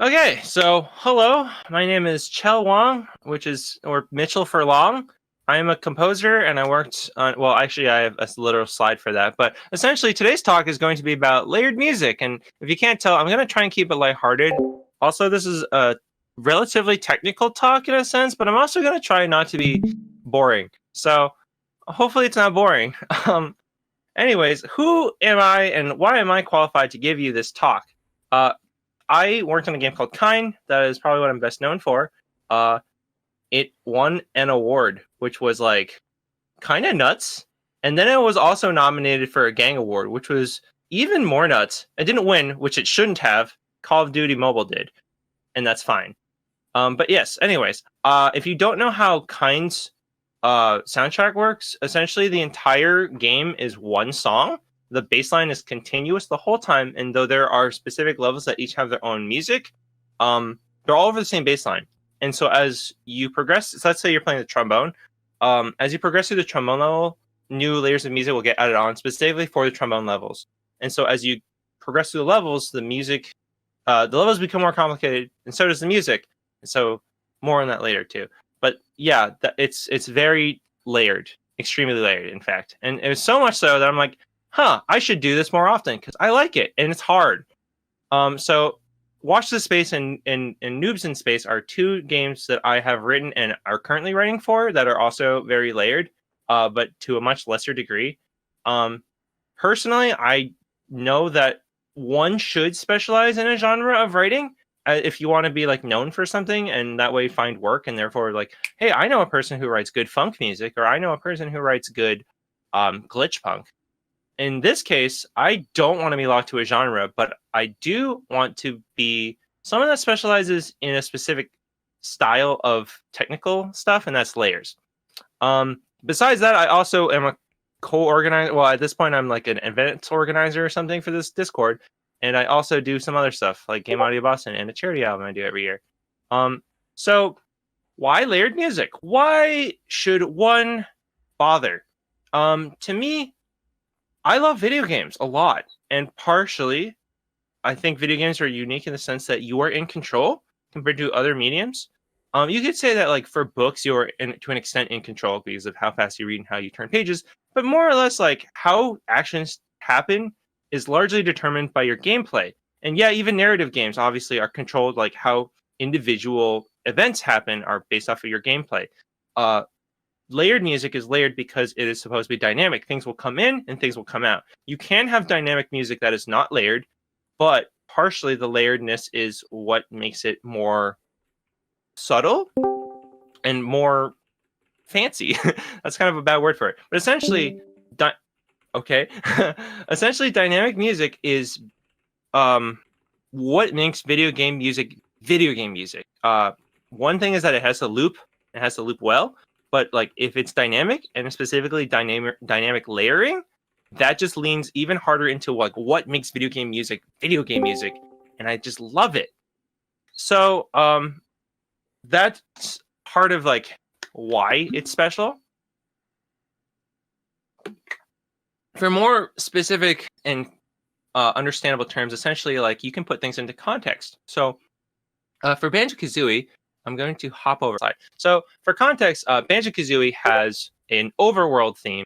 Okay, so hello, my name is Chell Wong, or Mitchell for long. I am a composer and I worked on, well, actually, I have a literal slide for that, but essentially today's talk is going to be about layered music. And if you can't tell, I'm going to try and keep it lighthearted. Also, this is a relatively technical talk in a sense, but I'm also going to try not to be boring. So hopefully it's not boring. Anyways, who am I and why am I qualified to give you this talk? Uh, I worked on a game called Kine. That is probably what I'm best known for. Uh, it won an award, which was like kind of nuts. And then it was also nominated for a Gang Award, which was even more nuts. It didn't win, which it shouldn't have. Call of Duty Mobile did, and that's fine. But yes, anyways, if you don't know how Kine's soundtrack works, essentially the entire game is one song. The bass line is continuous the whole time, and though there are specific levels that each have their own music, they're all over the same bass line. And so as you progress, so let's say you're playing the trombone, as you progress through the trombone level, new layers of music will get added on specifically for the trombone levels. And so as you progress through the levels, the levels become more complicated, and so does the music. And so more on that later too. But yeah, it's very layered, extremely layered, in fact. And it was so much so that I'm like, I should do this more often because I like it and it's hard. So Watch the Space and Noobs in Space are two games that I have written and are currently writing for that are also very layered, but to a much lesser degree. Personally, I know that one should specialize in a genre of writing if you want to be like known for something and that way find work, and therefore like, hey, I know a person who writes good funk music, or I know a person who writes good glitch punk. In this case, I don't want to be locked to a genre, but I do want to be someone that specializes in a specific style of technical stuff, and that's layers. Besides that, I also am a co-organizer. Well, at this point, I'm like an events organizer or something for this Discord, and I also do some other stuff like Game Audio Boston and a charity album I do every year. So why layered music? Why should one bother? To me, I love video games a lot, and partially, I think video games are unique in the sense that you are in control compared to other mediums. You could say that, like for books, you're to an extent in control because of how fast you read and how you turn pages, but more or less, like how actions happen is largely determined by your gameplay. And yeah, even narrative games obviously are controlled, like how individual events happen are based off of your gameplay. Layered music is layered because it is supposed to be dynamic. Things will come in and things will come out. You can have dynamic music that is not layered, but partially the layeredness is what makes it more subtle and more fancy. That's kind of a bad word for it. But essentially, okay. Essentially, dynamic music is what makes video game music video game music. One thing is that it has to loop. It has to loop well. But like if it's dynamic and specifically dynamic layering, that just leans even harder into like what makes video game music, and I just love it. So that's part of like why it's special. For more specific and understandable terms, essentially like you can put things into context. So for Banjo-Kazooie, I'm going to hop over. So for context, Banjo-Kazooie has an overworld theme,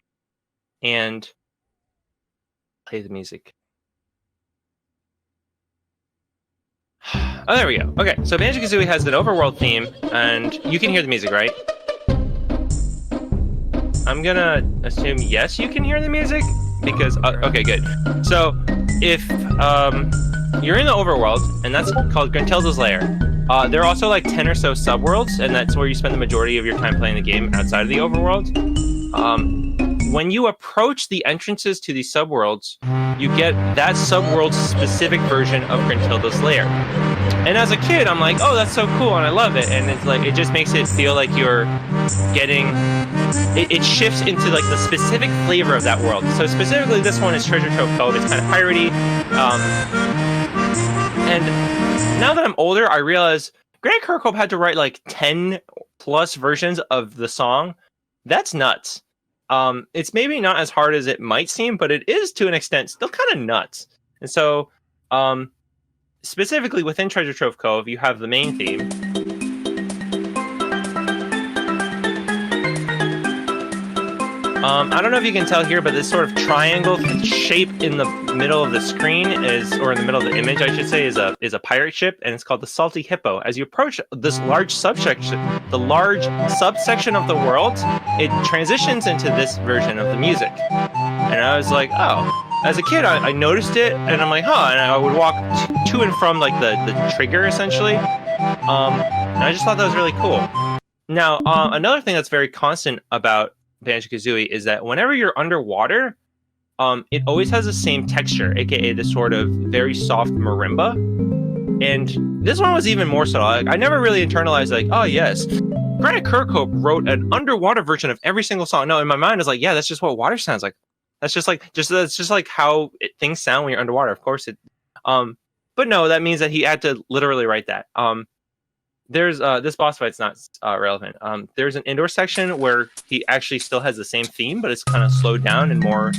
and play the music. Oh, there we go. Okay, so Banjo-Kazooie has an overworld theme, and you can hear the music, right? I'm gonna assume yes, you can hear the music because okay, good. So if you're in the overworld, and that's called Gruntilda's Lair. There are also like 10 or so subworlds, and that's where you spend the majority of your time playing the game outside of the overworld. When you approach the entrances to these subworlds, you get that subworld's specific version of Gruntilda's Lair. And as a kid, I'm like, oh, that's so cool, and I love it. And it's like, it just makes it feel like you're getting, it shifts into like the specific flavor of that world. So specifically, this one is Treasure Trove Cove. It's kind of piratey. And now that I'm older, I realize Grant Kirkhope had to write like 10 plus versions of the song. That's nuts. It's maybe not as hard as it might seem, but it is to an extent still kind of nuts. And so specifically within Treasure Trove Cove, you have the main theme. I don't know if you can tell here, but this sort of triangle shape in the middle of the screen or in the middle of the image, I should say, is a pirate ship, and it's called the Salty Hippo. As you approach this large subsection of the world, it transitions into this version of the music. And I was like, oh. As a kid, I noticed it, and I'm like, huh. And I would walk to and from like the trigger, essentially. And I just thought that was really cool. Now, another thing that's very constant about Banjo-Kazooie is that whenever you're underwater, it always has the same texture, aka this sort of very soft marimba. And this one was even more so. I never really internalized like, oh yes, Grant Kirkhope wrote an underwater version of every single song. No, in my mind, I was like, yeah, that's just what water sounds like. That's just like how things sound when you're underwater. Of course it. But no, that means that he had to literally write that. There's this boss fight's not relevant. There's an indoor section where he actually still has the same theme, but it's kind of slowed down and more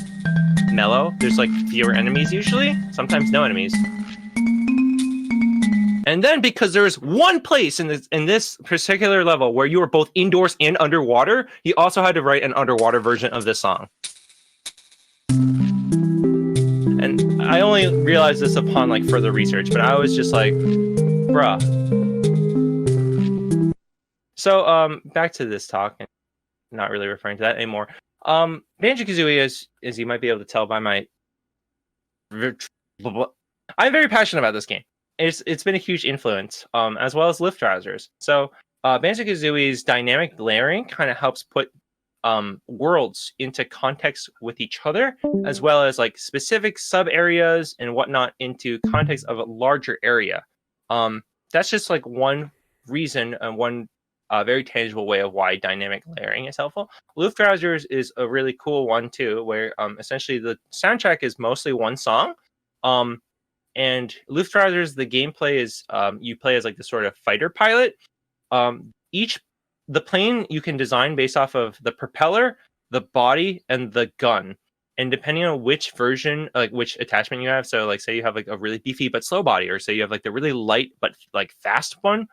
mellow. There's like fewer enemies usually, sometimes no enemies. And then because there's one place in this particular level where you are both indoors and underwater, he also had to write an underwater version of this song. And I only realized this upon like further research, but I was just like, bruh. So back to this talk, and not really referring to that anymore. Banjo-Kazooie, as you might be able to tell by my, I'm very passionate about this game. It's been a huge influence, as well as Lift Trousers. So Banjo-Kazooie's dynamic layering kind of helps put worlds into context with each other, as well as like specific sub areas and whatnot into context of a larger area. That's just like one reason and one very tangible way of why dynamic layering is helpful. Lift Trousers is a really cool one too, where essentially the soundtrack is mostly one song. And Lift Trousers, the gameplay is you play as like the sort of fighter pilot. The plane you can design based off of the propeller, the body, and the gun. And depending on which version, like which attachment you have, so like say you have like a really beefy but slow body, or say you have like the really light but like fast one,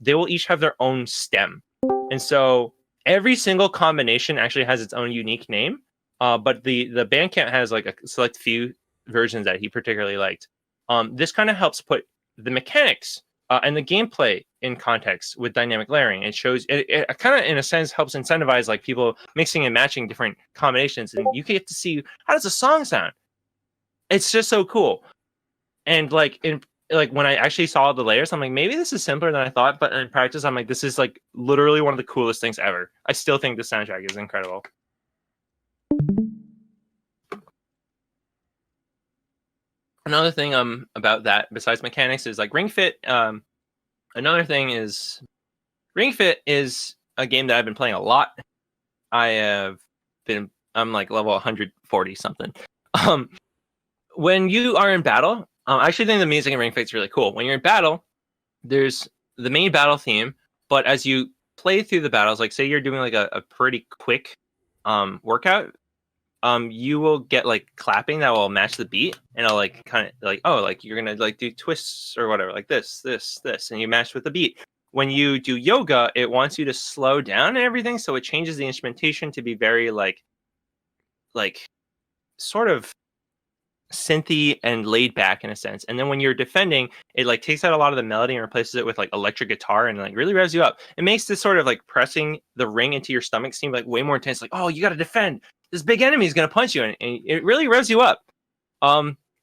they will each have their own stem. And so every single combination actually has its own unique name. But the Bandcamp has like a select few versions that he particularly liked. This kind of helps put the mechanics and the gameplay in context with dynamic layering. It shows it kind of in a sense helps incentivize like people mixing and matching different combinations, and you get to see how does a song sound. It's just so cool. And like when I actually saw the layers, I'm like, maybe this is simpler than I thought, but in practice I'm like, this is like literally one of the coolest things ever. I still think the soundtrack is incredible. Another thing about that, besides mechanics, is like Ring Fit. Another thing is Ring Fit is a game that I've been playing a lot. I'm like level 140 something. When you are in battle, I actually think the music in Ring Fit is really cool. When you're in battle, there's the main battle theme, but as you play through the battles, like say you're doing like a pretty quick workout, you will get like clapping that will match the beat, and it'll like kind of like, oh, like you're gonna like do twists or whatever, like this, and you match with the beat. When you do yoga, it wants you to slow down and everything, so it changes the instrumentation to be very like sort of synthy and laid back in a sense. And then when you're defending, it like takes out a lot of the melody and replaces it with like electric guitar and like really revs you up. It makes this sort of like pressing the ring into your stomach seem like way more intense. Like, oh, you got to defend. This big enemy is going to punch you, and it really revs you up.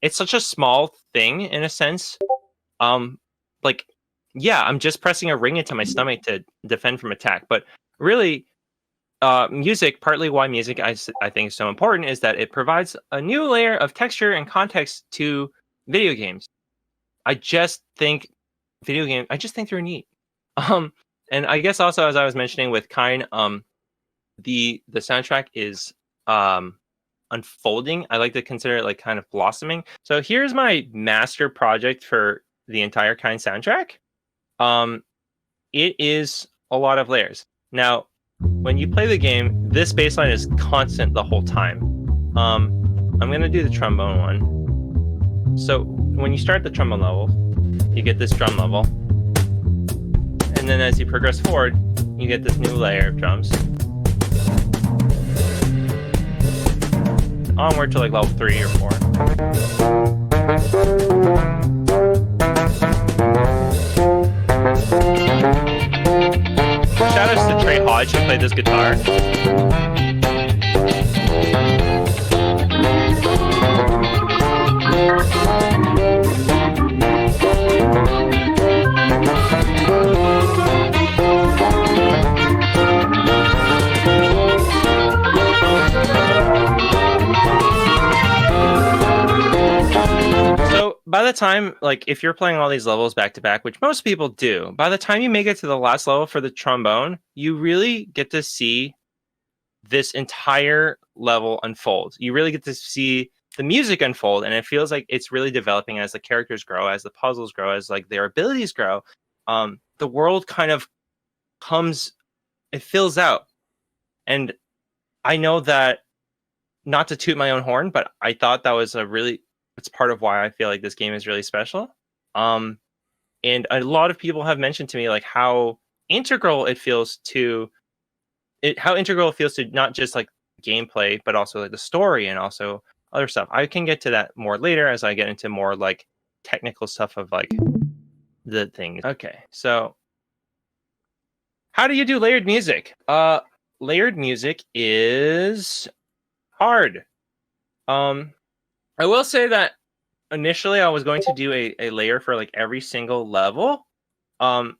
It's such a small thing in a sense. Like, yeah, I'm just pressing a ring into my stomach to defend from attack. But really, music, partly why music I think is so important, is that it provides a new layer of texture and context to video games. I just think they're neat. And I guess also, as I was mentioning with Kine, the soundtrack is unfolding. I like to consider it like kind of blossoming. So here's my master project for the entire Kine soundtrack. It is a lot of layers. Now, when you play the game, this bass line is constant the whole time. I'm gonna do the trombone one. So when you start the trombone level, you get this drum level. And then as you progress forward, you get this new layer of drums. Onward to like level 3 or 4. Shoutouts to Trey Hodge who played this guitar. So by the time, like, if you're playing all these levels back to back, which most people do, by the time you make it to the last level for the trombone, you really get to see this entire level unfold. You really get to see the music unfold, and it feels like it's really developing as the characters grow, as the puzzles grow, as like their abilities grow. The world kind of it fills out. And I know that, not to toot my own horn, but I thought that was it's part of why I feel like this game is really special. And a lot of people have mentioned to me like how integral it feels to not just like gameplay, but also like the story and also other stuff. I can get to that more later as I get into more like technical stuff of like the things. Okay, so how do you do layered music? Layered music is hard. I will say that initially I was going to do a layer for like every single level. That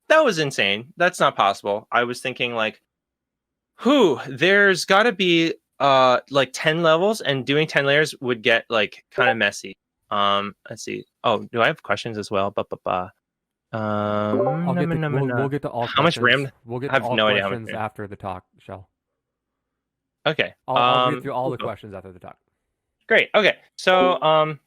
was insane. That's not possible. I was thinking like, there's got to be like 10 levels, and doing 10 layers would get like kind of messy. Let's see. Oh, do I have questions as well? We'll get to all how much RAM? We'll get I have to all no idea how much questions RAM. after the talk, Shell. Okay. I'll read through all the questions after the talk. Great. Okay. So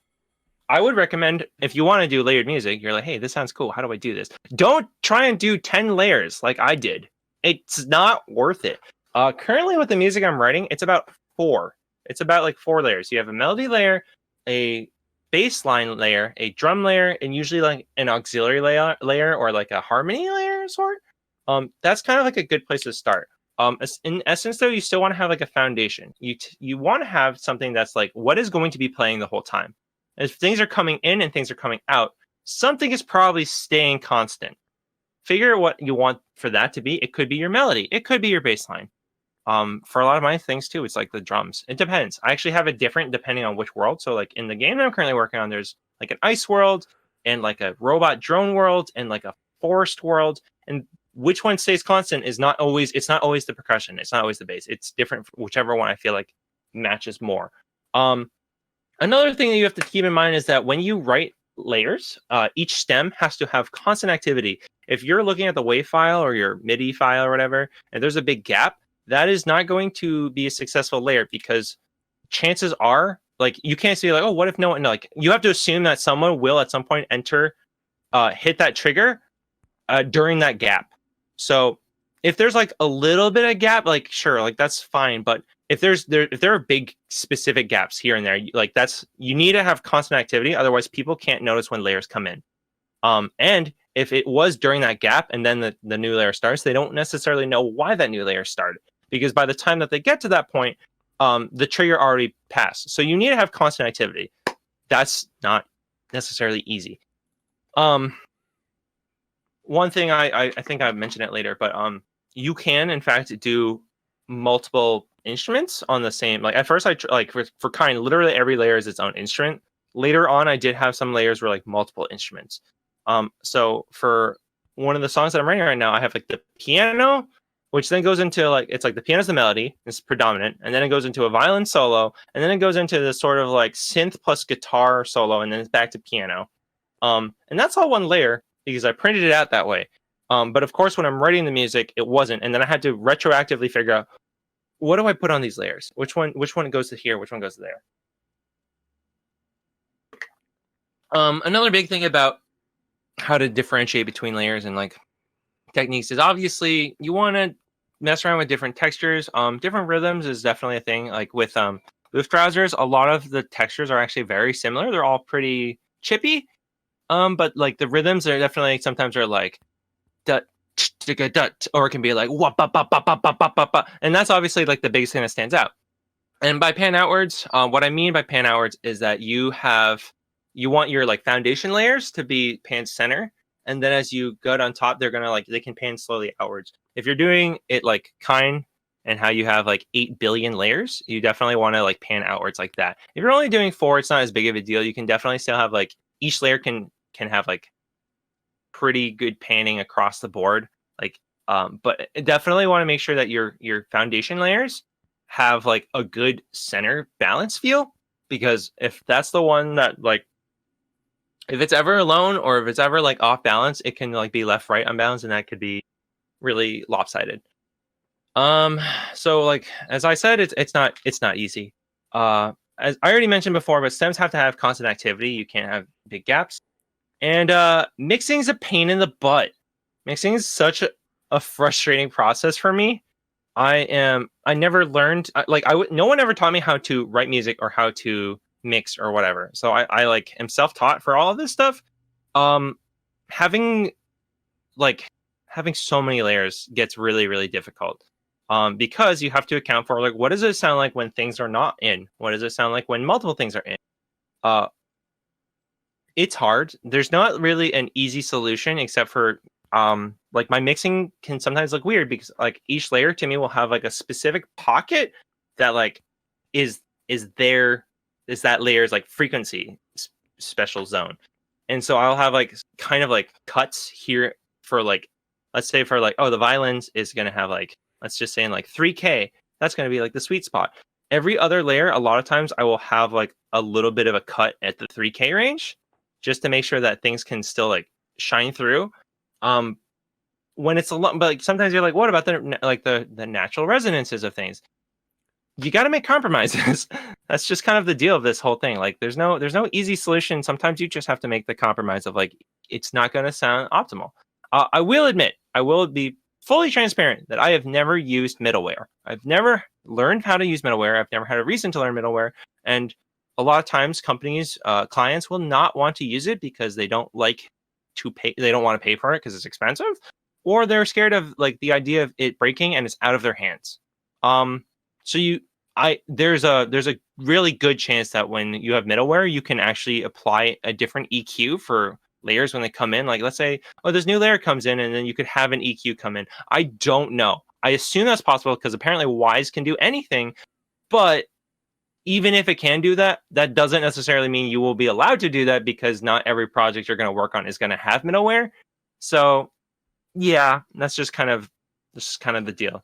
I would recommend, if you want to do layered music, you're like, hey, this sounds cool. How do I do this? Don't try and do 10 layers like I did. It's not worth it. Currently with the music I'm writing, it's about 4. It's about like 4 layers. You have a melody layer, a bass line layer, a drum layer, and usually like an auxiliary layer or like a harmony layer sort. That's kind of like a good place to start. In essence, though, you still want to have like a foundation. You want to have something that's like, what is going to be playing the whole time? If things are coming in and things are coming out, something is probably staying constant. Figure out what you want for that to be. It could be your melody. It could be your bass line. For a lot of my things too, it's like the drums. It depends. I actually have it different depending on which world. So like in the game that I'm currently working on, there's like an ice world and like a robot drone world and like a forest world. And which one stays constant is not always the percussion. It's not always the bass. It's different for whichever one I feel like matches more. Another thing that you have to keep in mind is that when you write layers, each stem has to have constant activity. If you're looking at the WAV file or your MIDI file or whatever, and there's a big gap, that is not going to be a successful layer, because chances are, like, you can't say like, oh, what if no one, like, you have to assume that someone will at some point hit that trigger during that gap. So if there's like a little bit of gap, like, sure, like that's fine. But if there are big specific gaps here and there, like you need to have constant activity. Otherwise people can't notice when layers come in. And if it was during that gap and then the new layer starts, they don't necessarily know why that new layer started, because by the time that they get to that point, the trigger already passed. So you need to have constant activity. That's not necessarily easy. One thing I think I mentioned it later, but you can in fact do multiple instruments on the same. Like at first, I like for kind, literally every layer is its own instrument. Later on, I did have some layers where like multiple instruments. So for one of the songs that I'm writing right now, I have like the piano, which then goes into like, it's like the piano's the melody, it's predominant, and then it goes into a violin solo, and then it goes into this sort of like synth plus guitar solo, and then it's back to piano. And that's all one layer because I printed it out that way. But of course, when I'm writing the music, it wasn't, and then I had to retroactively figure out, what do I put on these layers? Which one goes to here? Which one goes to there? Another big thing about how to differentiate between layers and like techniques is obviously you want to mess around with different textures. Different rhythms is definitely a thing. Like with browsers, a lot of the textures are actually very similar. They're all pretty chippy. But like the rhythms are definitely sometimes are like dut, dut, or it can be like wah, ba, ba, ba, ba, ba, ba, ba, ba. And that's obviously like the biggest thing that stands out. And by pan outwards, what I mean by pan outwards is that you want your like foundation layers to be pan center, and then as you go on top, they can pan slowly outwards. If you're doing it like Kine and how you have like 8 billion layers, you definitely want to like pan outwards like that. If you're only doing 4, it's not as big of a deal. You can definitely still have like each layer can have like pretty good panning across the board. Like, but definitely want to make sure that your foundation layers have like a good center balance feel, because if that's the one that like if it's ever alone or if it's ever like off balance, it can like be left right unbalanced, and that could be really lopsided. So like as I said, it's not easy. As I already mentioned before, but stems have to have constant activity. You can't have big gaps. And mixing is a pain in the butt. Mixing is such a frustrating process for me. I never learned no one ever taught me how to write music or how to mix or whatever. So I like am self-taught for all of this stuff. Having having so many layers gets really, really difficult. Because you have to account for like what does it sound like when things are not in? What does it sound like when multiple things are in? It's hard. There's not really an easy solution except for like my mixing can sometimes look weird because like each layer to me will have like a specific pocket that like is that layer's like frequency special zone. And so I'll have like kind of like cuts here for like, let's say for like, oh, the violins is going to have like, let's just say in like 3K, that's going to be like the sweet spot. Every other layer, a lot of times I will have like a little bit of a cut at the 3K range just to make sure that things can still like shine through. When it's a lot, but like sometimes you're like, what about the natural resonances of things? You got to make compromises. That's just kind of the deal of this whole thing. Like there's no easy solution. Sometimes you just have to make the compromise of like, it's not going to sound optimal. I will admit, I will be fully transparent that I have never used middleware. I've never learned how to use middleware. I've never had a reason to learn middleware. And a lot of times companies, clients will not want to use it because they don't like to pay. They don't want to pay for it because it's expensive, or they're scared of like the idea of it breaking and it's out of their hands. There's a really good chance that when you have middleware, you can actually apply a different EQ for layers when they come in. Like let's say, oh, this new layer comes in, and then you could have an EQ come in. I don't know. I assume that's possible because apparently Wise can do anything, but even if it can do that, that doesn't necessarily mean you will be allowed to do that because not every project you're going to work on is going to have middleware. So yeah, that's just kind of the deal.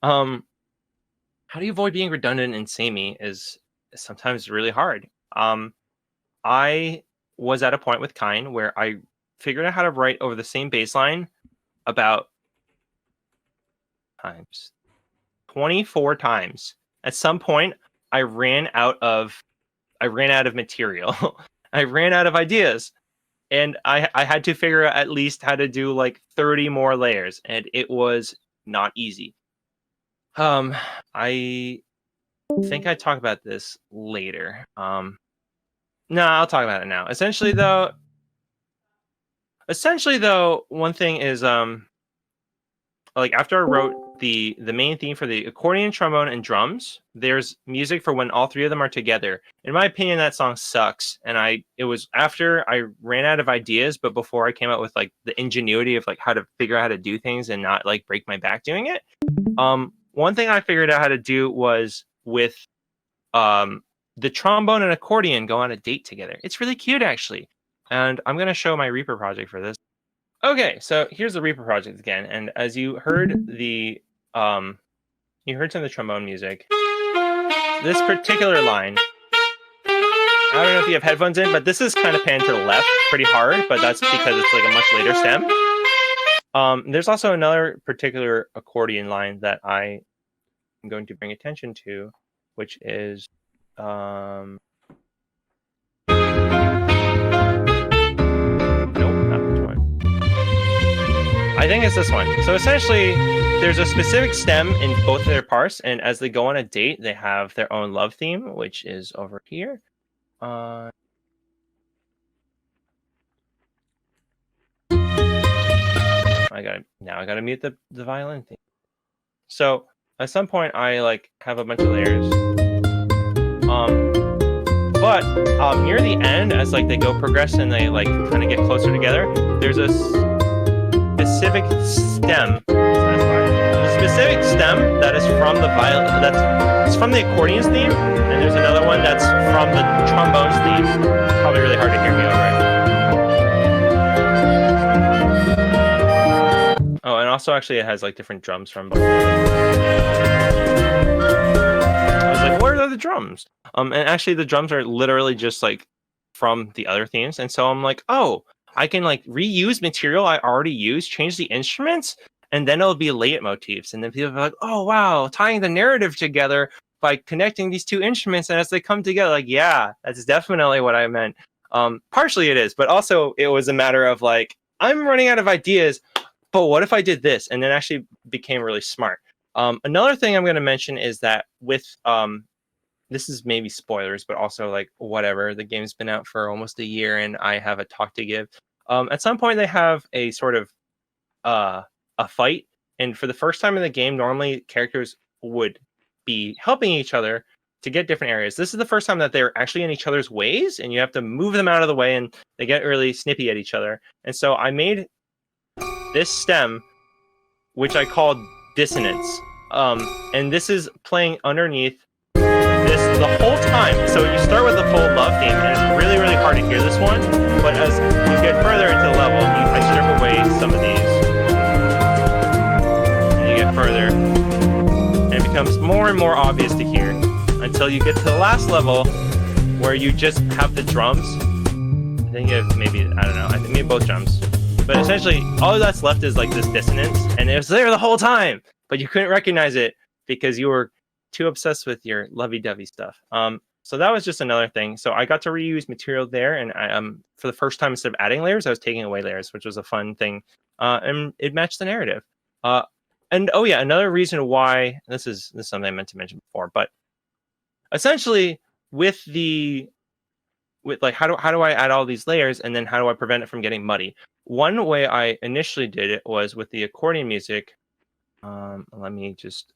How do you avoid being redundant and samey is sometimes really hard. I was at a point with Kine where I figured out how to write over the same bass line about 24 times. At some point, I ran out of material. I ran out of ideas. And I had to figure out at least how to do like 30 more layers, and it was not easy. I think I talk about this later. No, I'll talk about it now. Essentially though, one thing is like after I wrote the main theme for the accordion, trombone, and drums, there's music for when all three of them are together. In my opinion, that song sucks. And it was after I ran out of ideas, but before I came up with like the ingenuity of like how to figure out how to do things and not like break my back doing it. One thing I figured out how to do was with the trombone and accordion go on a date together. It's really cute actually. And I'm going to show my Reaper project for this. Okay, so here's the Reaper project again, and as you heard some of the trombone music. This particular line, I don't know if you have headphones in, but this is kind of panned to the left pretty hard, but that's because it's like a much later stem. There's also another particular accordion line that I am going to bring attention to, which is I think it's this one. So essentially, there's a specific stem in both of their parts, and as they go on a date, they have their own love theme, which is over here. I gotta mute the violin theme. So at some point I like have a bunch of layers. But near the end, as like they go progress and they like kind of get closer together, there's a specific stem. The specific stem that is from the violin. It's from the accordion's theme, and there's another one that's from the trombone's theme. Probably really hard to hear me over it. Oh, and also actually it has like different drums from both. I was like, where are the drums? And actually the drums are literally just like from the other themes, and so I'm like, oh, I can like reuse material I already used, change the instruments, and then it'll be leitmotifs. And then people are like, oh wow, tying the narrative together by connecting these two instruments, and as they come together, like, yeah, that's definitely what I meant. Partially it is, but also it was a matter of like, I'm running out of ideas, but what if I did this? And then actually became really smart. Another thing I'm going to mention is that with this is maybe spoilers, but also like whatever. The game's been out for almost a year, and I have a talk to give. At some point, they have a sort of a fight, and for the first time in the game, normally characters would be helping each other to get different areas. This is the first time that they're actually in each other's ways, and you have to move them out of the way, and they get really snippy at each other. And so I made this stem, which I called dissonance, and this is playing underneath this the whole time. So you start with the full love theme, and it's really, really hard to hear this one. But as you get further into the level, I strip away some of these, and you get further, and it becomes more and more obvious to hear until you get to the last level, where you just have the drums. I think you have maybe, I don't know, I think maybe both drums. But essentially, all that's left is like this dissonance, and it was there the whole time, but you couldn't recognize it because you were too obsessed with your lovey-dovey stuff. So that was just another thing. So I got to reuse material there, and I for the first time, instead of adding layers, I was taking away layers, which was a fun thing, and it matched the narrative. And oh yeah, another reason why this is something I meant to mention before, but essentially with like how do I add all these layers, and then how do I prevent it from getting muddy? One way I initially did it was with the accordion music. Let me just.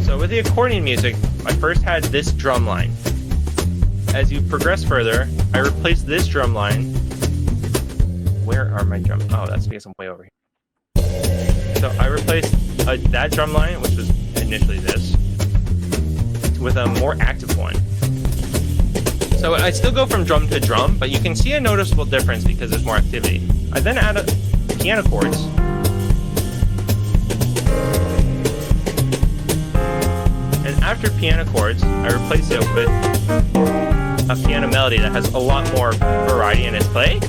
So with the accordion music, I first had this drum line. As you progress further, I replaced this drum line. Where are my drums? Oh, that's because I'm way over here. So I replaced that drum line, which was initially this, with a more active one. So I still go from drum to drum, but you can see a noticeable difference because there's more activity. I then add piano chords. And after piano chords, I replace it with a piano melody that has a lot more variety in its play.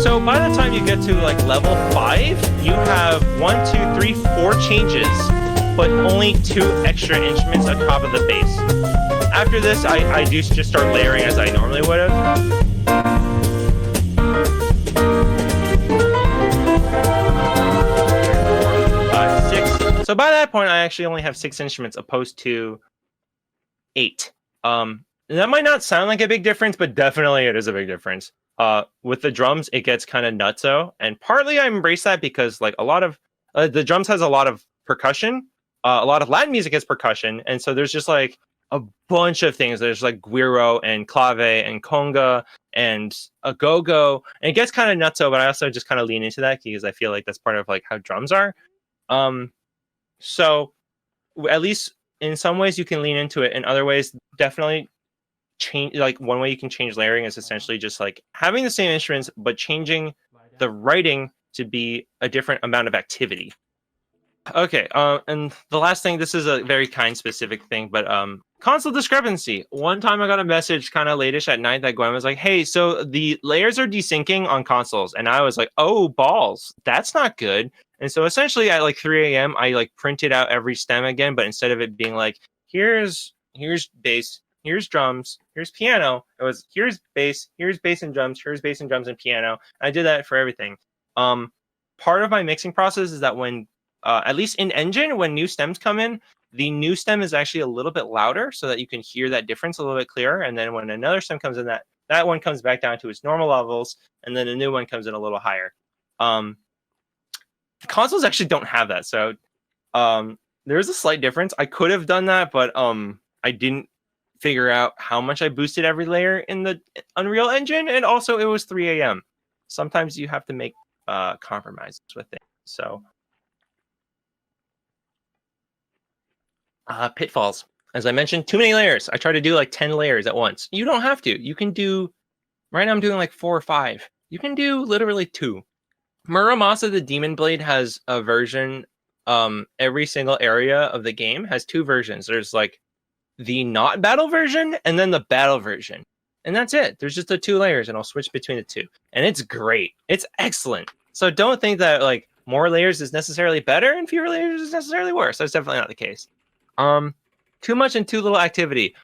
So by the time you get to like level 5, you have 1, 2, 3, 4 changes, but only 2 extra instruments on top of the bass. After this, I do just start layering as I normally would have. 6. So by that point, I actually only have 6 instruments opposed to 8. That might not sound like a big difference, but definitely it is a big difference. With the drums, it gets kind of nutso, and partly I embrace that because like a lot of the drums has a lot of percussion. A lot of Latin music has percussion, and so there's just like a bunch of things. There's like guiro and clave and conga and a go-go, and it gets kind of nutso, but I also just kind of lean into that because I feel like that's part of like how drums are. So at least in some ways you can lean into it. In other ways, definitely change. Like one way you can change layering is essentially just like having the same instruments, but changing the writing to be a different amount of activity. Okay, and the last thing, this is a very kind specific thing, but console discrepancy. One time I got a message kind of late-ish at night that Gwen was like, hey, so the layers are desyncing on consoles. And I was like, oh, balls, that's not good. And so essentially at like 3 a.m., I like printed out every stem again, but instead of it being like, here's bass, here's drums, here's piano, it was here's bass and drums, here's bass and drums and piano. I did that for everything. Part of my mixing process is that when at least in Engine, when new stems come in, the new stem is actually a little bit louder so that you can hear that difference a little bit clearer. And then when another stem comes in, that one comes back down to its normal levels, and then a new one comes in a little higher. The consoles actually don't have that, so there's a slight difference. I could have done that, but I didn't figure out how much I boosted every layer in the Unreal Engine, and also it was 3 a.m. Sometimes you have to make compromises with things. So Pitfalls. As I mentioned, too many layers. I try to do like 10 layers at once. You don't have to. You can do, right now I'm doing like 4 or 5. You can do literally 2. Muramasa the Demon Blade has a version, every single area of the game has 2 versions. There's like the not battle version and then the battle version. And that's it. There's just the 2 layers and I'll switch between the 2. And it's great. It's excellent. So don't think that like more layers is necessarily better and fewer layers is necessarily worse. That's definitely not the case. Too much and too little activity.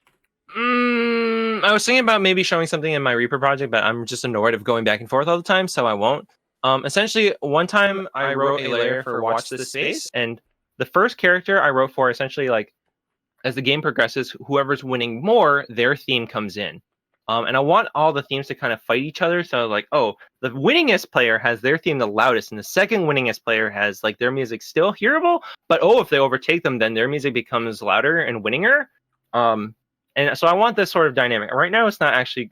I was thinking about maybe showing something in my Reaper project, but I'm just annoyed of going back and forth all the time, so I won't. Essentially, one time I wrote a layer for Watch This Space, and the first character I wrote for, essentially, like, as the game progresses, whoever's winning more, their theme comes in. And I want all the themes to kind of fight each other. So, like, oh, the winningest player has their theme the loudest, and the second winningest player has, like, their music still hearable, but, oh, if they overtake them, then their music becomes louder and winninger. And so I want this sort of dynamic. Right now, it's not actually,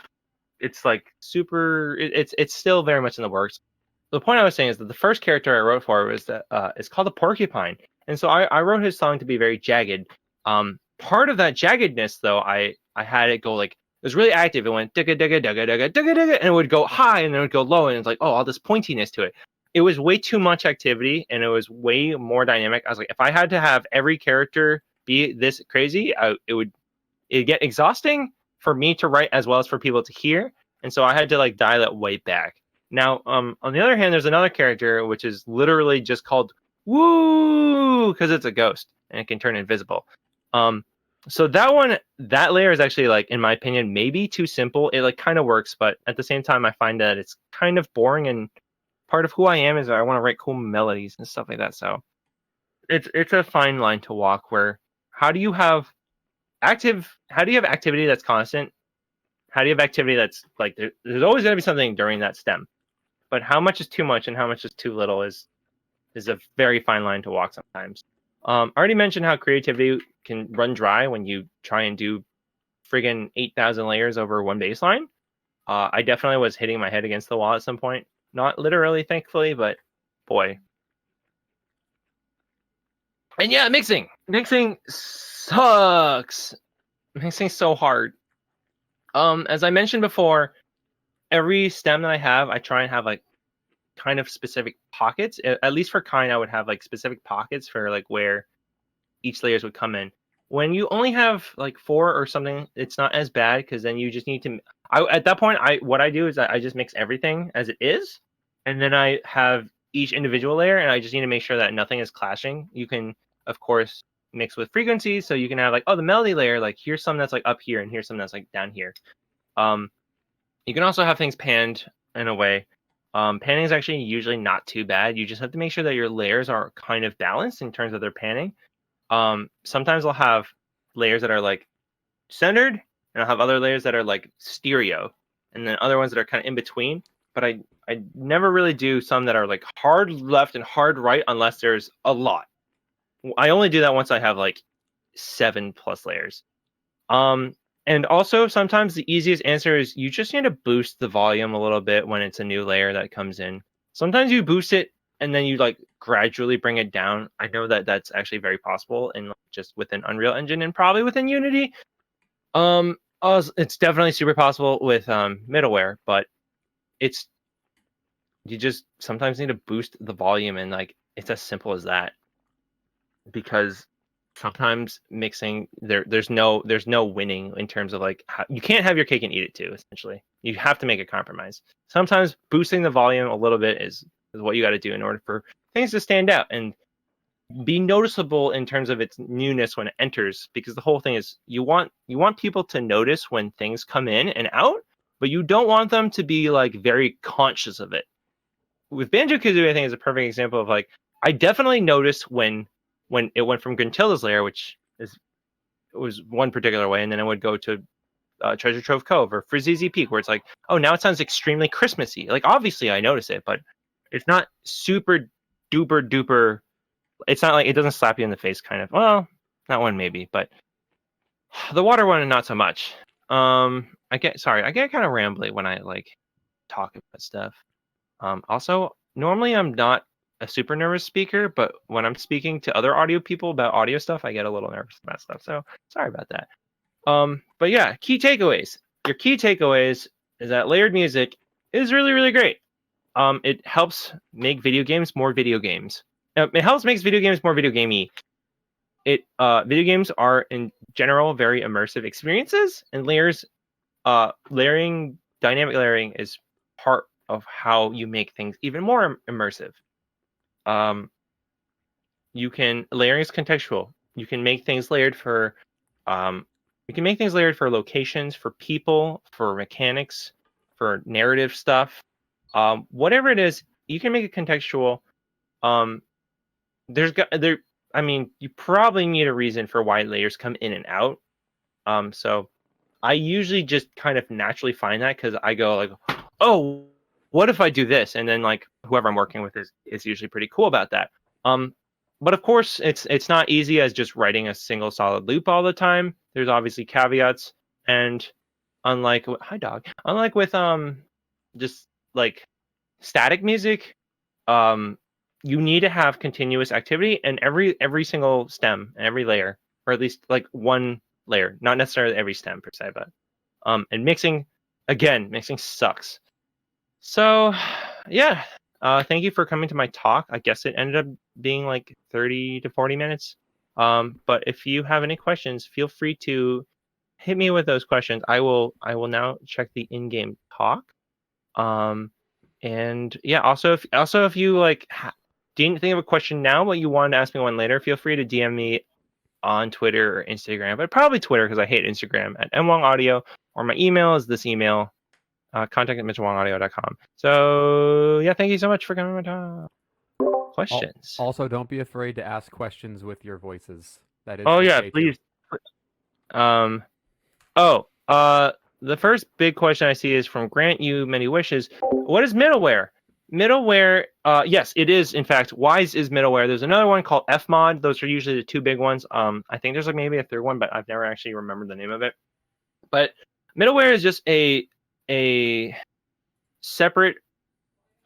it's, like, super, it's still very much in the works. The point I was saying is that the first character I wrote for was that it's called a porcupine. And so I wrote his song to be very jagged. Part of that jaggedness, though, I had it go, like, it was really active. It went digga digga digga digga digga digga, and it would go high and then it would go low, and it's like, oh, all this pointiness to it. It was way too much activity, and it was way more dynamic. I was like, if I had to have every character be this crazy, it'd get exhausting for me to write as well as for people to hear, and so I had to like dial it way back. Now, on the other hand, there's another character which is literally just called Woo because it's a ghost and it can turn invisible. So that layer is actually, like, in my opinion, maybe too simple. It, like, kind of works, but at the same time, I find that it's kind of boring. And part of who I am is I want to write cool melodies and stuff like that. So it's a fine line to walk. Where how do you have activity that's constant? How do you have activity that's like there's always going to be something during that stem, but how much is too much and how much is too little is a very fine line to walk sometimes. I already mentioned how creativity can run dry when you try and do friggin' 8,000 layers over one baseline. I definitely was hitting my head against the wall at some point. Not literally, thankfully, but boy. And yeah, mixing. Mixing sucks. Mixing so hard. As I mentioned before, every stem that I have, I try and have like kind of specific pockets. At least for Kine, I would have like specific pockets for like where each layers would come in. When you only have like 4 or something, it's not as bad because then you just need to. At that point, what I do is I just mix everything as it is, and then I have each individual layer, and I just need to make sure that nothing is clashing. You can, of course, mix with frequencies, so you can have like, oh, the melody layer, like here's some that's like up here, and here's some that's like down here. You can also have things panned in a way. Panning is actually usually not too bad. You just have to make sure that your layers are kind of balanced in terms of their panning. Sometimes I'll have layers that are like centered, and I'll have other layers that are like stereo, and then other ones that are kind of in between. But I never really do some that are like hard left and hard right unless there's a lot. I only do that once I have like 7+ layers. And also sometimes the easiest answer is you just need to boost the volume a little bit when it's a new layer that comes in. Sometimes you boost it and then you like gradually bring it down. I know that that's actually very possible in just within Unreal Engine and probably within Unity. It's definitely super possible with middleware, but you just sometimes need to boost the volume, and like it's as simple as that. Because sometimes mixing there's no winning in terms of like you can't have your cake and eat it too. Essentially, you have to make a compromise. Sometimes boosting the volume a little bit is what you got to do in order for things to stand out and be noticeable in terms of its newness when it enters. Because the whole thing is you want people to notice when things come in and out, but you don't want them to be like very conscious of it. With Banjo-Kazooie, I think is a perfect example of like I definitely noticed when it went from Gruntilda's layer, which was one particular way, and then I would go to Treasure Trove Cove or Frizizi Peak, where it's like, oh, now it sounds extremely Christmassy. Like, obviously, I notice it, but it's not super duper duper. It's not like it doesn't slap you in the face, kind of. Well, that one maybe, but the water one, not so much. I get kind of rambly when I like talk about stuff. Also, normally I'm not a super nervous speaker, but when I'm speaking to other audio people about audio stuff, I get a little nervous about stuff. So sorry about that. But yeah, key takeaways. Your key takeaways is that layered music is really, really great. It helps make video games more video games. It helps make video games more video gamey. Video games are in general very immersive experiences, and dynamic layering is part of how you make things even more immersive. Layering is contextual. You can make things layered for locations, for people, for mechanics, for narrative stuff. Whatever it is, you can make it contextual. You probably need a reason for why layers come in and out. So I usually just kind of naturally find that because I go like, oh, what if I do this? And then like whoever I'm working with is usually pretty cool about that. But of course, it's not easy as just writing a single solid loop all the time. There's obviously caveats, and unlike with just like static music, you need to have continuous activity in every single stem and every layer, or at least like one layer, not necessarily every stem per se, but and mixing sucks. So yeah, thank you for coming to my talk. I guess it ended up being like 30 to 40 minutes. But if you have any questions, feel free to hit me with those questions. I will now check the in-game talk. And yeah, also if you like didn't think of a question now, but you wanted to ask me one later, feel free to DM me on Twitter or Instagram, but probably Twitter because I hate Instagram at mwongaudio, or my email is this email, contact@mitchellwongaudio.com. So yeah, thank you so much for coming on. Questions. Also, don't be afraid to ask questions with your voices. That is. Oh yeah, please. The first big question I see is from Grant You Many Wishes. What is middleware? Middleware, yes, it is. In fact, Wise is middleware. There's another one called Fmod. Those are usually the two big ones. I think there's like maybe a third one, but I've never actually remembered the name of it. But middleware is just a separate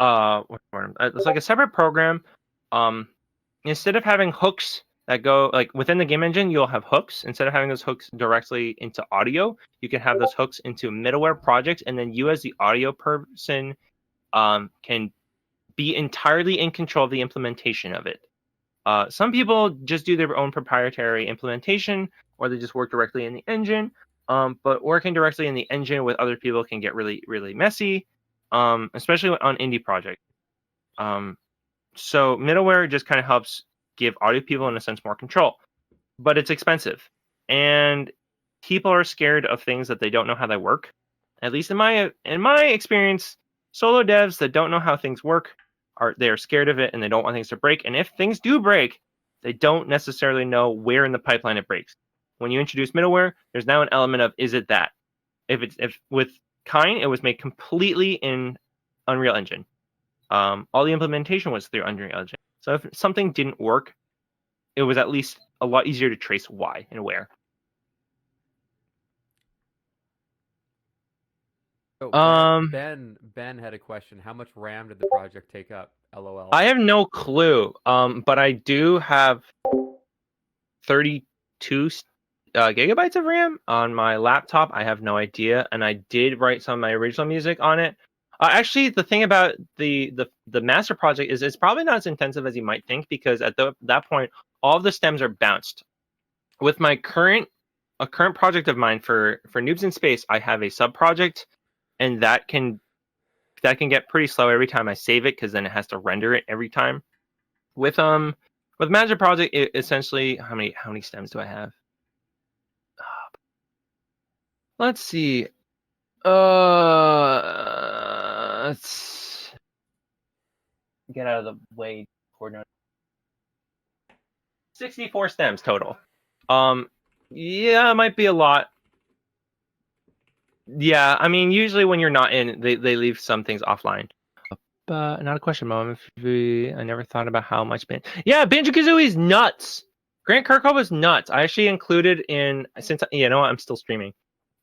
it's like a separate program. Instead of having hooks that go like within the game engine, you'll have hooks. Instead of having those hooks directly into audio, you can have those hooks into middleware projects, and then you as the audio person can be entirely in control of the implementation of it. Some people just do their own proprietary implementation, or they just work directly in the engine. But working directly in the engine with other people can get really, really messy, especially on indie projects. So middleware just kind of helps give audio people, in a sense, more control. But it's expensive, and people are scared of things that they don't know how they work. At least in my experience, solo devs that don't know how things work they are scared of it, and they don't want things to break. And if things do break, they don't necessarily know where in the pipeline it breaks. When you introduce middleware, there's now an element of, is it that? If with Kine, it was made completely in Unreal Engine. All the implementation was through Unreal Engine. So if something didn't work, it was at least a lot easier to trace why and where. Ben had a question. How much RAM did the project take up? LOL. I have no clue. But I do have 32 gigabytes of RAM on my laptop. I have no idea, and I did write some of my original music on it. Actually, the thing about the master project is it's probably not as intensive as you might think, because at that point, all of the stems are bounced. With my current project of mine for Noobs in Space, I have a sub project, and that can get pretty slow every time I save it, because then it has to render it every time. With Master Project, it essentially, how many stems do I have? Let's see. Let's get out of the way. 64 stems total. Yeah, it might be a lot. Yeah, I mean, usually when you're not in, they leave some things offline. But not a question, Mom. I never thought about how much Yeah, Banjo-Kazooie is nuts. Grant Kirkhope is nuts. I actually included in since you know what, I'm still streaming.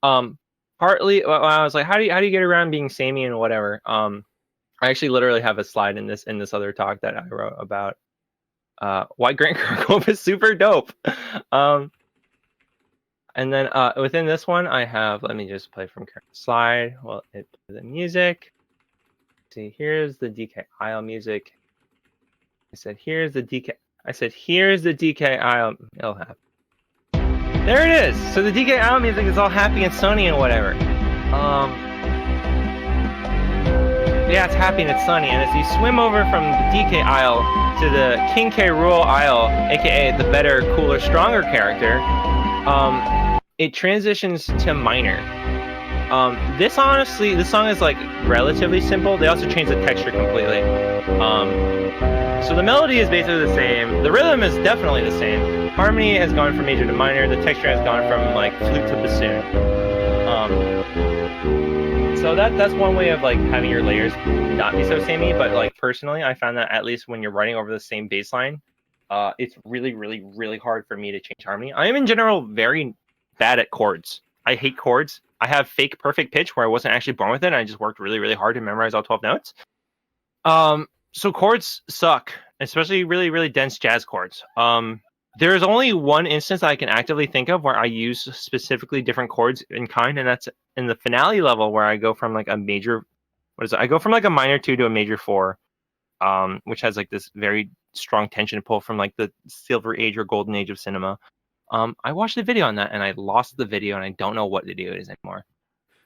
Partly I was like, how do you get around being samey and whatever. I actually literally have a slide in this other talk that I wrote about why Grant Kirkhope is super dope. And then within this one, I have, let me just play from current slide. Well, it the music. See, here's the DK Isle music. I said, here's the DK. I said, here's the DK Isle. It'll happen. There it is. So the DK Isle music is all happy and sunny and whatever. Yeah, it's happy and it's sunny. And as you swim over from the DK Isle to the King K. Rool Isle, aka the better, cooler, stronger character, it transitions to minor. This song is like relatively simple. They also changed the texture completely. So the melody is basically the same. The rhythm is definitely the same. Harmony has gone from major to minor. The texture has gone from like flute to bassoon. So that's one way of like having your layers not be so samey. But like personally, I found that at least when you're writing over the same bass line, it's really, really, really hard for me to change harmony. I am in general very bad at chords. I hate chords. I have fake perfect pitch where I wasn't actually born with it. And I just worked really, really hard to memorize all 12 notes. So chords suck, especially really, really dense jazz chords. There's only one instance I can actively think of where I use specifically different chords in kind, and that's in the finale level where I go from like a major, I go from like a minor 2 to a major 4, which has like this very strong tension pull from like the silver age or golden age of cinema. I watched the video on that and I lost the video and I don't know what video it is anymore.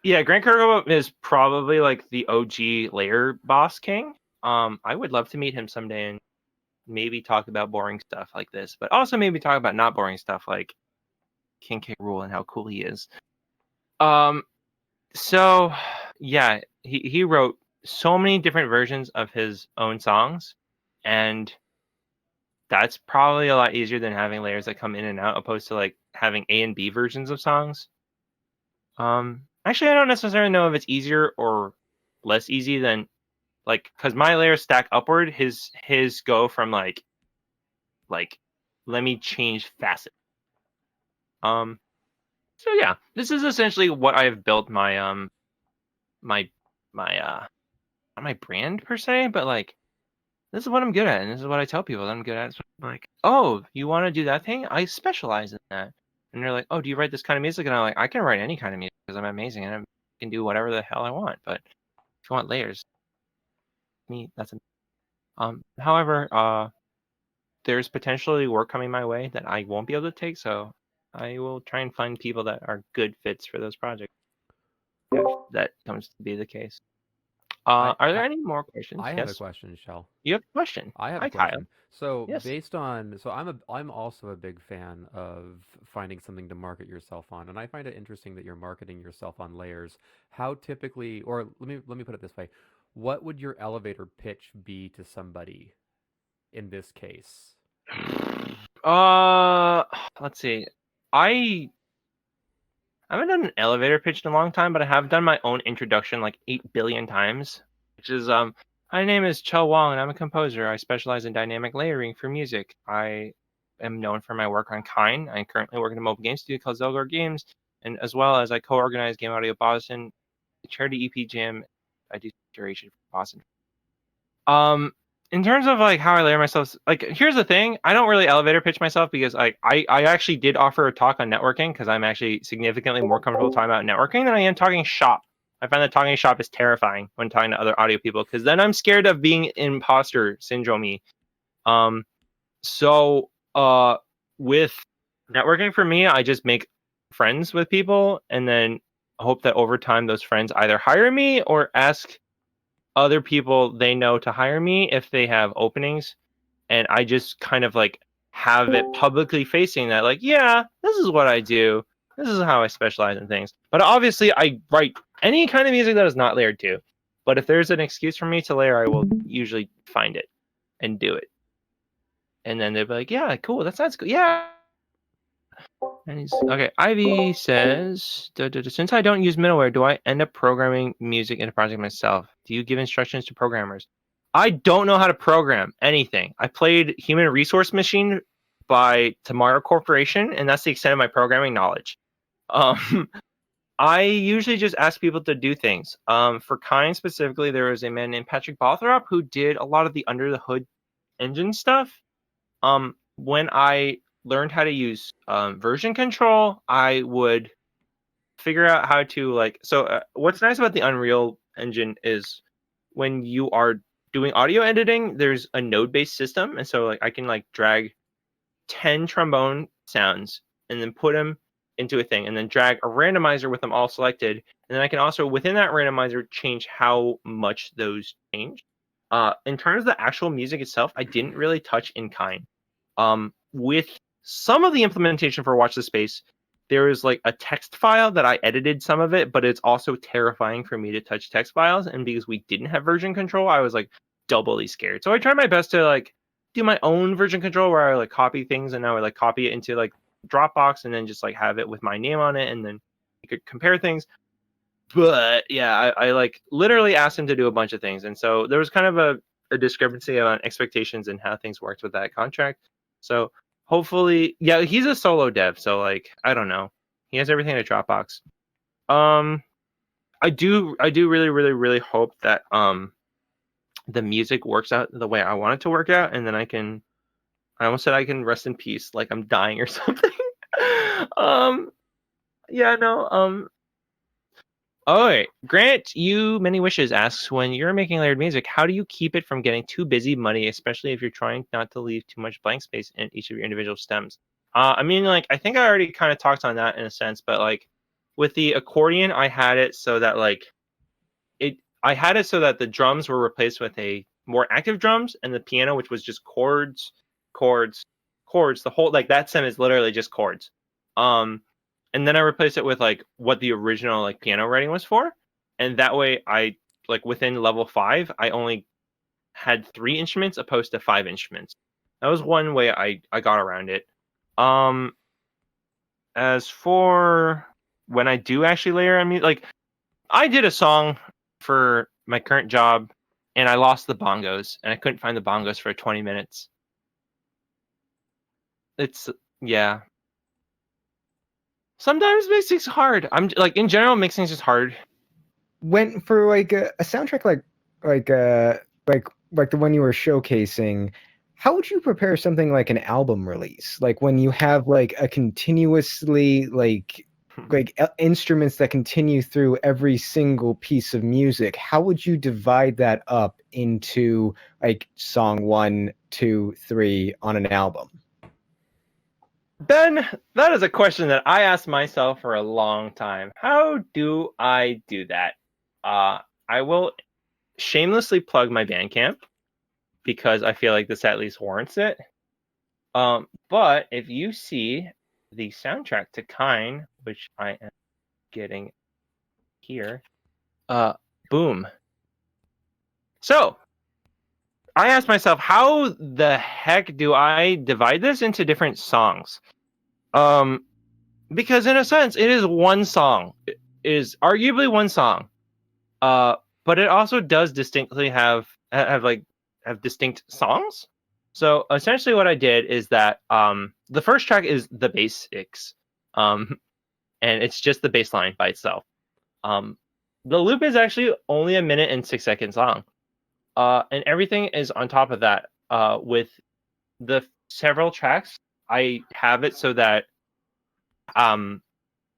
Yeah, Grant Kirkhope is probably like the OG layer boss king. I would love to meet him someday and maybe talk about boring stuff like this, but also maybe talk about not boring stuff like King K. Rool and how cool he is. So yeah, he wrote so many different versions of his own songs, and that's probably a lot easier than having layers that come in and out, opposed to like having A and B versions of songs. Actually, I don't necessarily know if it's easier or less easy than like, because my layers stack upward. His go from like let me change facet. So yeah, this is essentially what I've built my my not my brand per se, but like this is what I'm good at, and this is what I tell people that I'm good at. So I'm like, oh, you want to do that thing? I specialize in that. And they're like, oh, do you write this kind of music? And I'm like, I can write any kind of music because I'm amazing and I can do whatever the hell I want. But if you want layers, me, that's however, there's potentially work coming my way that I won't be able to take, so I will try and find people that are good fits for those projects. If that comes to be the case. Are there any more questions? I have a question, Shell. You have a question. I have Hi, a question. Kyle. So Yes. I'm also a big fan of finding something to market yourself on, and I find it interesting that you're marketing yourself on layers. How typically, or let me put it this way, what would your elevator pitch be to somebody in this case? Let's see. I haven't done an elevator pitch in a long time, but I have done my own introduction like 8 billion times, which is my name is Chell Wong and I'm a composer. I specialize in dynamic layering for music. I am known for my work on Kine. I currently work in a mobile game studio called Zelgar Games, and as well as I co-organize Game Audio Boston, charity EP Jam. I do curation for Boston. In terms of like how I layer myself, like here's the thing, I don't really elevator pitch myself because I actually did offer a talk on networking because I'm actually significantly more comfortable talking about networking than I am talking shop. I find that talking shop is terrifying when talking to other audio people because then I'm scared of being imposter syndrome. So with networking for me, I just make friends with people and then hope that over time those friends either hire me or ask other people they know to hire me if they have openings, and I just kind of like have it publicly facing that like, yeah, this is what I do, this is how I specialize in things. But obviously I write any kind of music that is not layered too, but if there's an excuse for me to layer, I will usually find it and do it, and then they'll be like, yeah, cool, that sounds good, yeah. And he's okay. Ivy says, since I don't use middleware, do I end up programming music in a project myself? Do you give instructions to programmers? I don't know how to program anything. I played Human Resource Machine by Tomorrow Corporation, and that's the extent of my programming knowledge. Um, I usually just ask people to do things. For Kind specifically, there was a man named Patrick Balthrop who did a lot of the under the hood engine stuff. When I learned how to use version control, I would figure out how to what's nice about the Unreal Engine is when you are doing audio editing, there's a node-based system, and so like I can like drag 10 trombone sounds and then put them into a thing and then drag a randomizer with them all selected, and then I can also within that randomizer change how much those change. In terms of the actual music itself, I didn't really touch in Kind. With some of the implementation for Watch the Space, there is like a text file that I edited some of it, but it's also terrifying for me to touch text files. And because we didn't have version control, I was like doubly scared. So I tried my best to like do my own version control where I like copy things and I would like copy it into like Dropbox and then just like have it with my name on it and then you could compare things. But yeah, I like literally asked him to do a bunch of things. And so there was kind of a discrepancy on expectations and how things worked with that contract. So hopefully, yeah, he's a solo dev, so like I don't know. He has everything in a Dropbox. I do really, really, really hope that the music works out the way I want it to work out, and then I almost said I can rest in peace, like I'm dying or something. um, yeah, no, all right. Grant, you many wishes asks, when you're making layered music, how do you keep it from getting too busy money, especially if you're trying not to leave too much blank space in each of your individual stems? I mean, like, I think I already kind of talked on that in a sense, but like with the accordion, I had it so that I had it so that the drums were replaced with a more active drums and the piano, which was just chords, chords, chords. The whole, like, that stem is literally just chords. Um, and then I replaced it with like what the original like piano writing was for, and that way I like within level 5 I only had 3 instruments opposed to 5 instruments. That was one way I got around it. Um, as for when I do actually layer on music, like I did a song for my current job and I lost the bongos and I couldn't find the bongos for 20 minutes. It's yeah. Sometimes mixing's hard. I'm like in general mixing's just hard. When for like a soundtrack like the one you were showcasing, how would you prepare something like an album release? Like when you have like a continuously like instruments that continue through every single piece of music, how would you divide that up into like song 1, 2, 3 on an album? Ben, that is a question that I asked myself for a long time. How do I do that? I will shamelessly plug my Bandcamp because I feel like this at least warrants it. But if you see the soundtrack to Kind, which I am getting here, boom. So I asked myself, how the heck do I divide this into different songs? Because in a sense, it is one song. It is arguably one song. But it also does distinctly have distinct songs. So essentially, what I did is that the first track is the basics, and it's just the bass line by itself. The loop is actually only 1 minute and 6 seconds long, and everything is on top of that. With the several tracks, I have it so that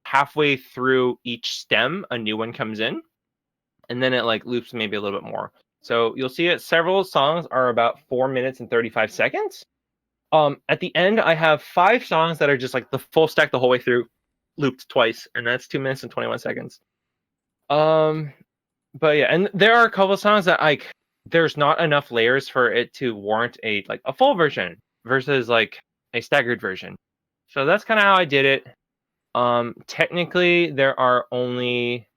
halfway through each stem, a new one comes in, and then it like loops maybe a little bit more. So you'll see it. Several songs are about 4 minutes and 35 seconds. At the end, I have 5 songs that are just like the full stack the whole way through, looped twice, and that's 2 minutes and 21 seconds. But yeah, and there are a couple of songs that like there's not enough layers for it to warrant a full version versus like a staggered version. So that's kind of how I did it. Technically, there are only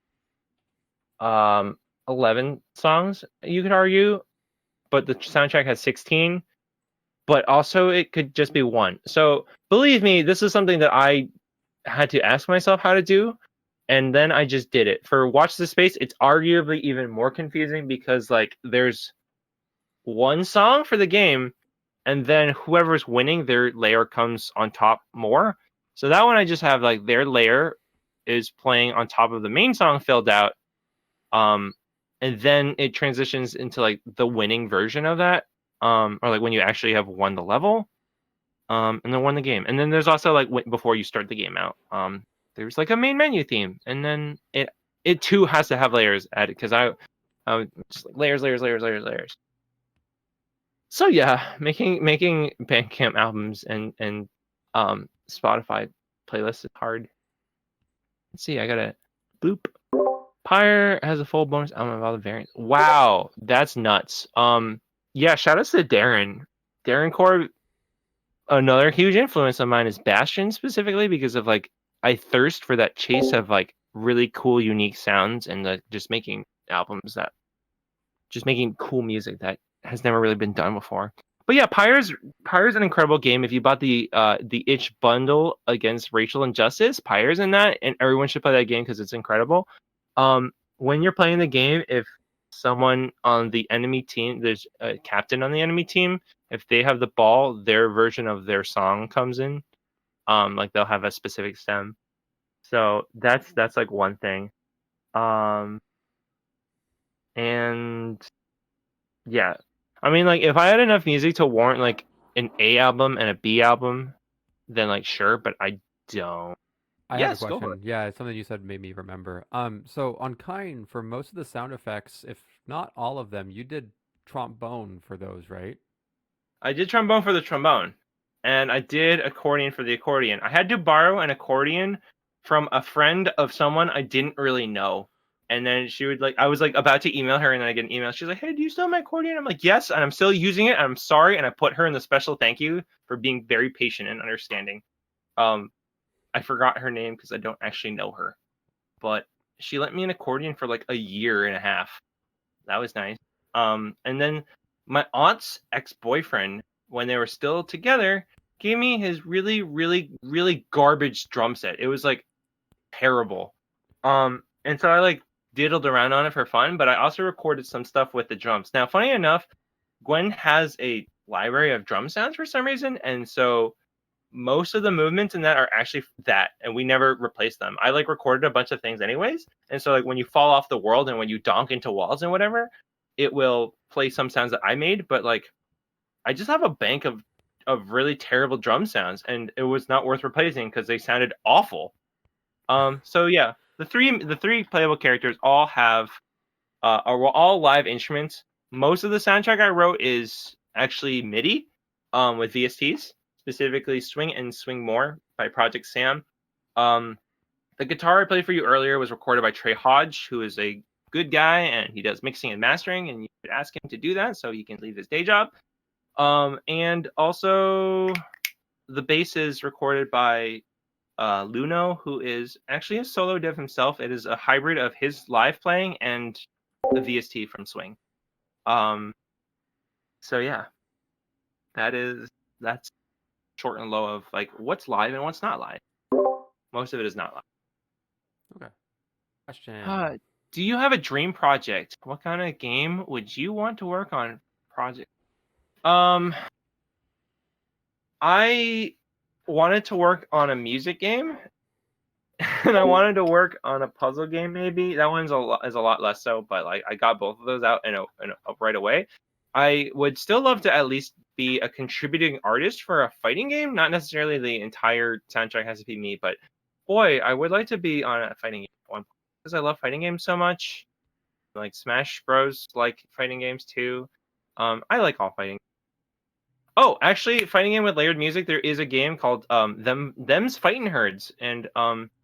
11 songs, you could argue, but the soundtrack has 16. But also, it could just be one. So believe me, this is something that I had to ask myself how to do, and then I just did it. For Watch the Space, it's arguably even more confusing because like there's one song for the game, and then whoever's winning, their layer comes on top more. So that one I just have like their layer is playing on top of the main song filled out. Um, and then it transitions into like the winning version of that. Or like when you actually have won the level. And then won the game. And then there's also like before you start the game out. There's like a main menu theme, and then it too has to have layers added because I just like layers. So yeah, making Bandcamp albums and Spotify playlists is hard. Let's see, I got a boop. Pyre has a full bonus album of all the variants. Wow, that's nuts. Yeah, shout outs to Darren. Darren Korb, another huge influence of mine is Bastion specifically because of like I thirst for that chase of like really cool, unique sounds and like just making albums that just making cool music that has never really been done before. But yeah, Pyre's an incredible game. If you bought the itch bundle against Rachel and Justice, Pyre's in that, and everyone should play that game because it's incredible. When you're playing the game, if someone on the enemy team, there's a captain on the enemy team, if they have the ball, their version of their song comes in. Like they'll have a specific stem. So that's like one thing. And yeah, I mean, like if I had enough music to warrant like an A album and a B album, then like sure, but I don't. I have a Yes, go for it. question. Yeah, something you said made me remember. So on Kine, for most of the sound effects, if not all of them, you did trombone for those, right? I did trombone for the trombone, and I did accordion for the accordion. I had to borrow an accordion from a friend of someone I didn't really know. And then she would like, I was like about to email her, and then I get an email. She's like, "Hey, do you still have my accordion?" I'm like, "Yes," and I'm still using it. I'm sorry, and I put her in the special thank you for being very patient and understanding. Um, I forgot her name because I don't actually know her, but she lent me an accordion for like a year and a half. That was nice. And then my aunt's ex-boyfriend, when they were still together, gave me his really, really, really garbage drum set. It was like terrible. And so I like diddled around on it for fun, but I also recorded some stuff with the drums. Now, funny enough, Gwen has a library of drum sounds for some reason, and so most of the movements in that are actually that, and we never replaced them. I like recorded a bunch of things anyways, and so like when you fall off the world and when you donk into walls and whatever, it will play some sounds that I made, but like I just have a bank of really terrible drum sounds, and it was not worth replacing because they sounded awful. So yeah, the three playable characters all have are all live instruments. Most of the soundtrack I wrote is actually MIDI, with VSTs, specifically "Swing and Swing More" by Project Sam. Um, the guitar I played for you earlier was recorded by Trey Hodge, who is a good guy and he does mixing and mastering, and you could ask him to do that so he can leave his day job. And also the bass is recorded by Luno, who is actually a solo dev himself. It is a hybrid of his live playing and the VST from Swing. Um, so yeah, that's short and low of like what's live and what's not live. Most of it is not live. Okay. Question. Do you have a dream project? What kind of game would you want to work on? Project. I wanted to work on a music game, and I wanted to work on a puzzle game. Maybe that one's is a lot less so, but like I got both of those out right away. I would still love to at least be a contributing artist for a fighting game. Not necessarily the entire soundtrack has to be me, but boy, I would like to be on a fighting game at one point because I love fighting games so much. Like Smash Bros. Like fighting games too. I like all fighting. Oh, actually, fighting game with layered music. There is a game called Them's Fighting Herds, and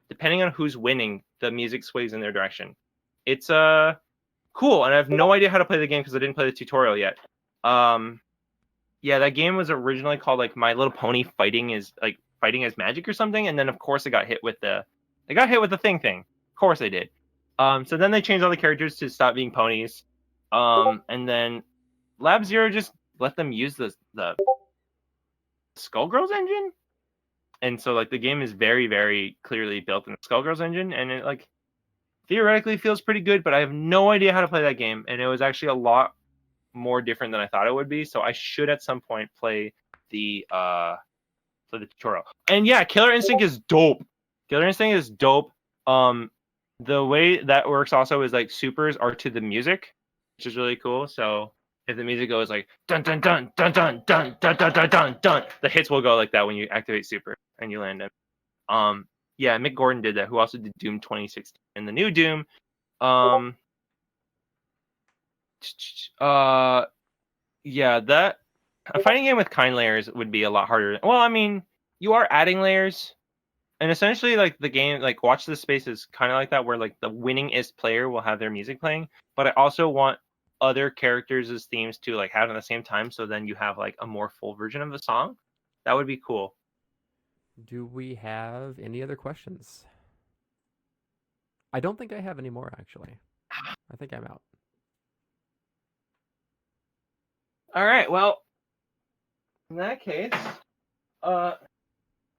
depending on who's winning, the music sways in their direction. It's cool, and I have no idea how to play the game because I didn't play the tutorial yet. Yeah, that game was originally called like My Little Pony Fighting as Magic or something, and then of course it got hit with the thing. Of course they did. So then they changed all the characters to stop being ponies. And then Lab Zero just let them use the Skullgirls engine. and so like the game is very, very clearly built in the Skullgirls engine, and it like theoretically feels pretty good, but I have no idea how to play that game, and it was actually a lot more different than I thought it would be. So I should at some point play the tutorial. And yeah, Killer Instinct is dope. Killer Instinct is dope. The way that works also is like supers are to the music, which is really cool. So if the music goes like dun dun dun dun dun dun dun dun dun dun dun, the hits will go like that when you activate super and you land them. Yeah, Mick Gordon did that, who also did Doom 2016 and the new Doom. Yeah, that a fighting game with kind layers would be a lot harder. Well, I mean, you are adding layers, and essentially, like the game, like Watch This Space is kind of like that, where like the winningest player will have their music playing. But I also want other characters' themes to like have at the same time, so then you have like a more full version of the song. That would be cool. Do we have any other questions? I don't think I have any more, actually. I think I'm out. All right. Well, in that case,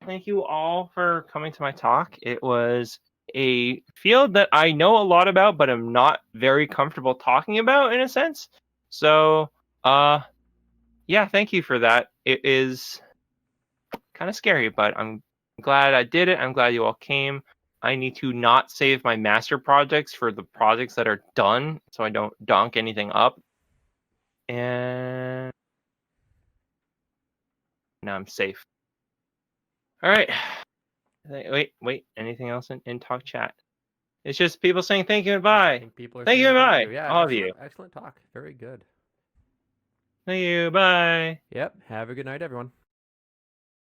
thank you all for coming to my talk. It was a field that I know a lot about, but I'm not very comfortable talking about in a sense. So, yeah, thank you for that. It is kind of scary, but I'm glad I did it. I'm glad you all came. I need to not save my master projects for the projects that are done so I don't donk anything up. And now I'm safe. All right. Wait. Anything else in talk chat? It's just people saying thank you and I bye. think people are Thank you saying and thank bye. you. Yeah, All of excellent, you. excellent talk. Very good. Thank you. Bye. Yep. Have a good night, everyone.